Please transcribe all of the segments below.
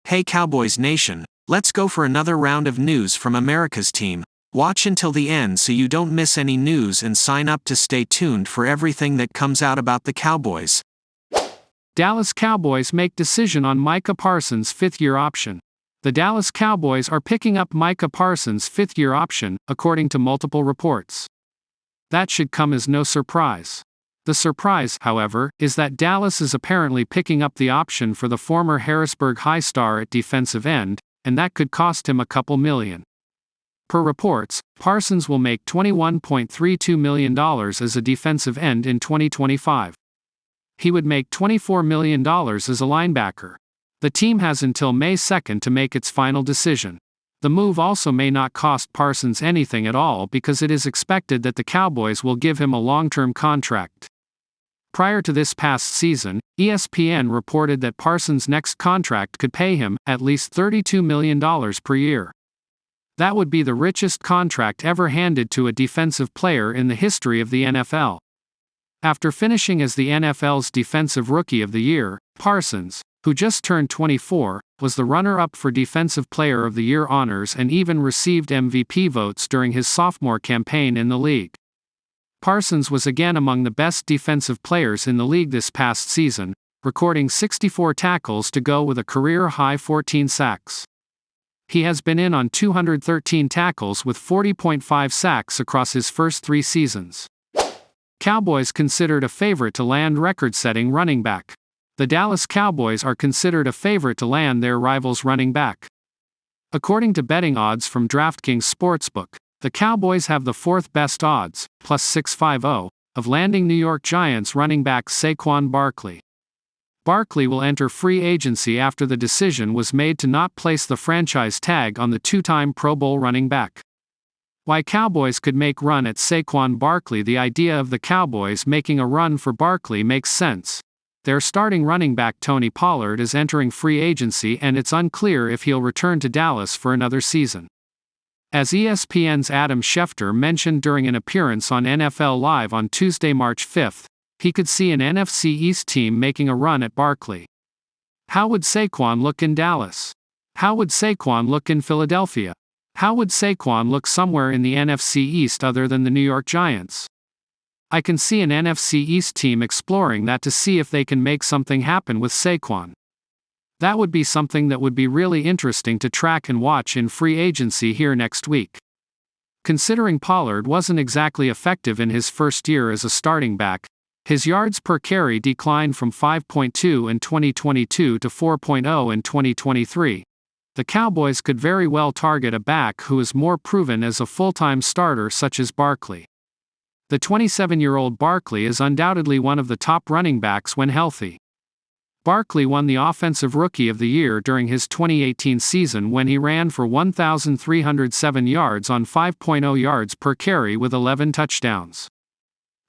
Hey Cowboys Nation, let's go for another round of news from America's team. Watch until the end so you don't miss any news and sign up to stay tuned for everything that comes out about the Cowboys. Dallas Cowboys make decision on Micah Parsons' fifth-year option. The Dallas Cowboys are picking up Micah Parsons' fifth-year option, according to multiple reports. That should come as no surprise. The surprise, however, is that Dallas is apparently picking up the option for the former Harrisburg High star at defensive end, and that could cost him a couple million. Per reports, Parsons will make $21.32 million as a defensive end in 2025. He would make $24 million as a linebacker. The team has until May 2 to make its final decision. The move also may not cost Parsons anything at all because it is expected that the Cowboys will give him a long-term contract. Prior to this past season, ESPN reported that Parsons' next contract could pay him at least $32 million per year. That would be the richest contract ever handed to a defensive player in the history of the NFL. After finishing as the NFL's Defensive Rookie of the Year, Parsons, who just turned 24, was the runner-up for Defensive Player of the Year honors and even received MVP votes during his sophomore campaign in the league. Parsons was again among the best defensive players in the league this past season, recording 64 tackles to go with a career-high 14 sacks. He has been in on 213 tackles with 40.5 sacks across his first 3 seasons. Cowboys considered a favorite to land record-setting running back. The Dallas Cowboys are considered a favorite to land their rival's running back. According to betting odds from DraftKings Sportsbook, the Cowboys have the 4th best odds, plus 650, of landing New York Giants running back Saquon Barkley. Barkley will enter free agency after the decision was made to not place the franchise tag on the 2-time Pro Bowl running back. Why Cowboys could make run at Saquon Barkley? The idea of the Cowboys making a run for Barkley makes sense. Their starting running back Tony Pollard is entering free agency and it's unclear if he'll return to Dallas for another season. As ESPN's Adam Schefter mentioned during an appearance on NFL Live on Tuesday, March 5, he could see an NFC East team making a run at Barkley. How would Saquon look in Dallas? How would Saquon look in Philadelphia? How would Saquon look somewhere in the NFC East other than the New York Giants? I can see an NFC East team exploring that to see if they can make something happen with Saquon. That would be something that would be really interesting to track and watch in free agency here next week. Considering Pollard wasn't exactly effective in his first year as a starting back, his yards per carry declined from 5.2 in 2022 to 4.0 in 2023. The Cowboys could very well target a back who is more proven as a full-time starter such as Barkley. The 27-year-old Barkley is undoubtedly one of the top running backs when healthy. Barkley won the Offensive Rookie of the Year during his 2018 season when he ran for 1,307 yards on 5.0 yards per carry with 11 touchdowns.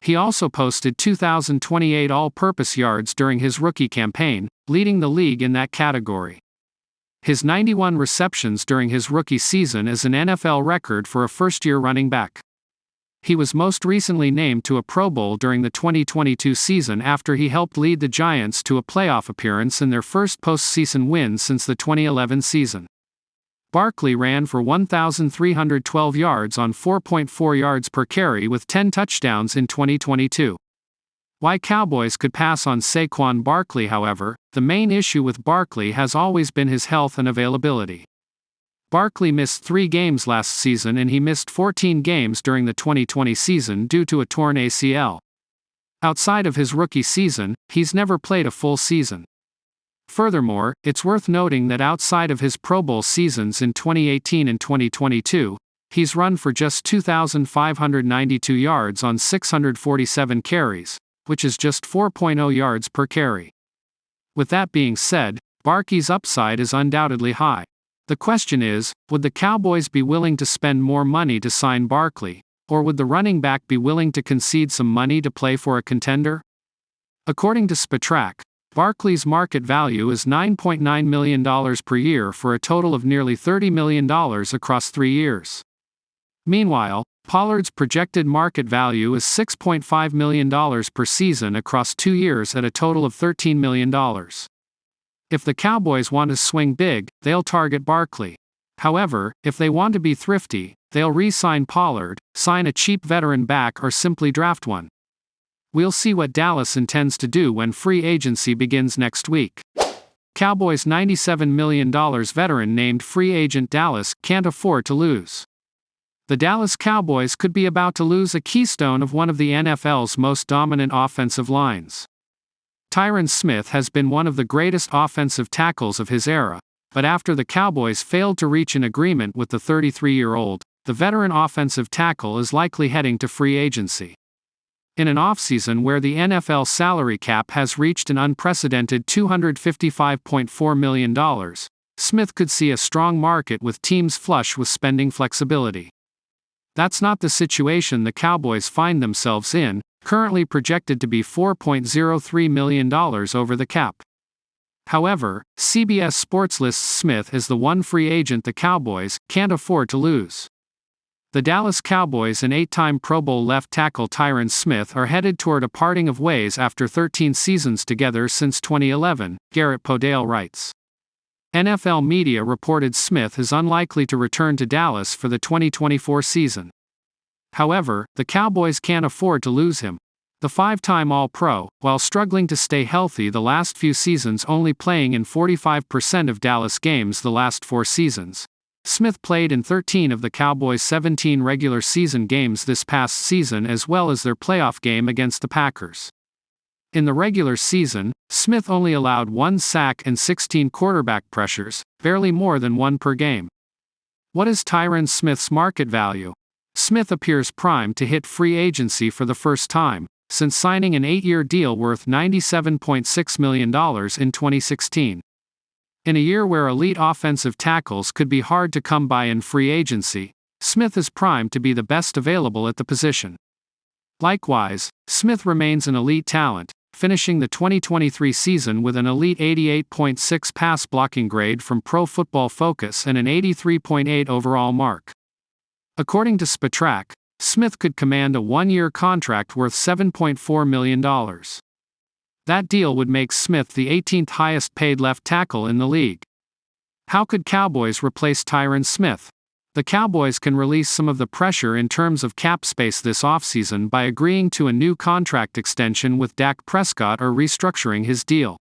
He also posted 2,028 all-purpose yards during his rookie campaign, leading the league in that category. His 91 receptions during his rookie season is an NFL record for a first-year running back. He was most recently named to a Pro Bowl during the 2022 season after he helped lead the Giants to a playoff appearance in their first postseason win since the 2011 season. Barkley ran for 1,312 yards on 4.4 yards per carry with 10 touchdowns in 2022. Why Cowboys could pass on Saquon Barkley? However, the main issue with Barkley has always been his health and availability. Barkley missed 3 games last season and he missed 14 games during the 2020 season due to a torn ACL. Outside of his rookie season, he's never played a full season. Furthermore, it's worth noting that outside of his Pro Bowl seasons in 2018 and 2022, he's run for just 2,592 yards on 647 carries, which is just 4.0 yards per carry. With that being said, Barkley's upside is undoubtedly high. The question is, would the Cowboys be willing to spend more money to sign Barkley, or would the running back be willing to concede some money to play for a contender? According to Spotrac, Barkley's market value is $9.9 million per year for a total of nearly $30 million across 3 years. Meanwhile, Pollard's projected market value is $6.5 million per season across 2 years at a total of $13 million. If the Cowboys want to swing big, they'll target Barkley. However, if they want to be thrifty, they'll re-sign Pollard, sign a cheap veteran back, or simply draft one. We'll see what Dallas intends to do when free agency begins next week. Cowboys' $97 million veteran named free agent Dallas can't afford to lose. The Dallas Cowboys could be about to lose a keystone of one of the NFL's most dominant offensive lines. Tyron Smith has been one of the greatest offensive tackles of his era, but after the Cowboys failed to reach an agreement with the 33-year-old, the veteran offensive tackle is likely heading to free agency. In an offseason where the NFL salary cap has reached an unprecedented $255.4 million, Smith could see a strong market with teams flush with spending flexibility. That's not the situation the Cowboys find themselves in, currently projected to be $4.03 million over the cap. However, CBS Sports lists Smith as the one free agent the Cowboys can't afford to lose. The Dallas Cowboys and 8-time Pro Bowl left tackle Tyron Smith are headed toward a parting of ways after 13 seasons together since 2011, Garrett Podale writes. NFL media reported Smith is unlikely to return to Dallas for the 2024 season. However, the Cowboys can't afford to lose him. The 5-time All-Pro, while struggling to stay healthy the last few seasons, only playing in 45% of Dallas games the last 4 seasons, Smith played in 13 of the Cowboys' 17 regular season games this past season, as well as their playoff game against the Packers. In the regular season, Smith only allowed 1 sack and 16 quarterback pressures, barely more than 1 per game. What is Tyron Smith's market value? Smith appears primed to hit free agency for the first time, since signing an 8-year deal worth $97.6 million in 2016. In a year where elite offensive tackles could be hard to come by in free agency, Smith is primed to be the best available at the position. Likewise, Smith remains an elite talent, finishing the 2023 season with an elite 88.6 pass blocking grade from Pro Football Focus and an 83.8 overall mark. According to Spatrack, Smith could command a 1-year contract worth $7.4 million. That deal would make Smith the 18th highest paid left tackle in the league. How could Cowboys replace Tyron Smith? The Cowboys can release some of the pressure in terms of cap space this offseason by agreeing to a new contract extension with Dak Prescott or restructuring his deal.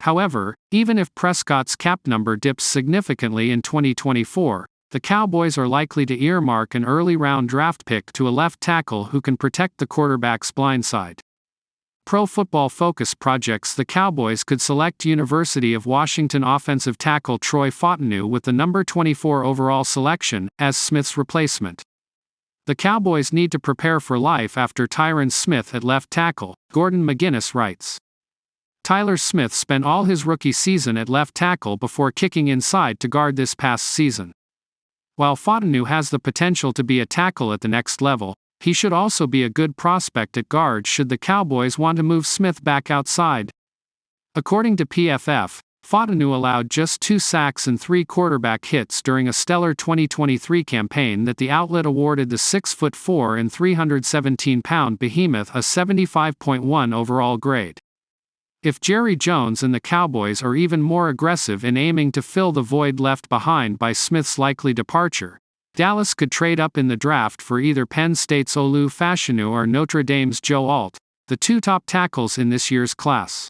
However, even if Prescott's cap number dips significantly in 2024, the Cowboys are likely to earmark an early-round draft pick to a left tackle who can protect the quarterback's blind side. Pro Football Focus projects the Cowboys could select University of Washington offensive tackle Troy Fautanu with the number 24 overall selection as Smith's replacement. The Cowboys need to prepare for life after Tyron Smith at left tackle, Gordon McGuinness writes. Tyler Smith spent all his rookie season at left tackle before kicking inside to guard this past season. While Fautanu has the potential to be a tackle at the next level, he should also be a good prospect at guard should the Cowboys want to move Smith back outside. According to PFF, Fautanu allowed just 2 sacks and 3 quarterback hits during a stellar 2023 campaign that the outlet awarded the 6'4" and 317-pound behemoth a 75.1 overall grade. If Jerry Jones and the Cowboys are even more aggressive in aiming to fill the void left behind by Smith's likely departure, Dallas could trade up in the draft for either Penn State's Olu Fashanu or Notre Dame's Joe Alt, the 2 top tackles in this year's class.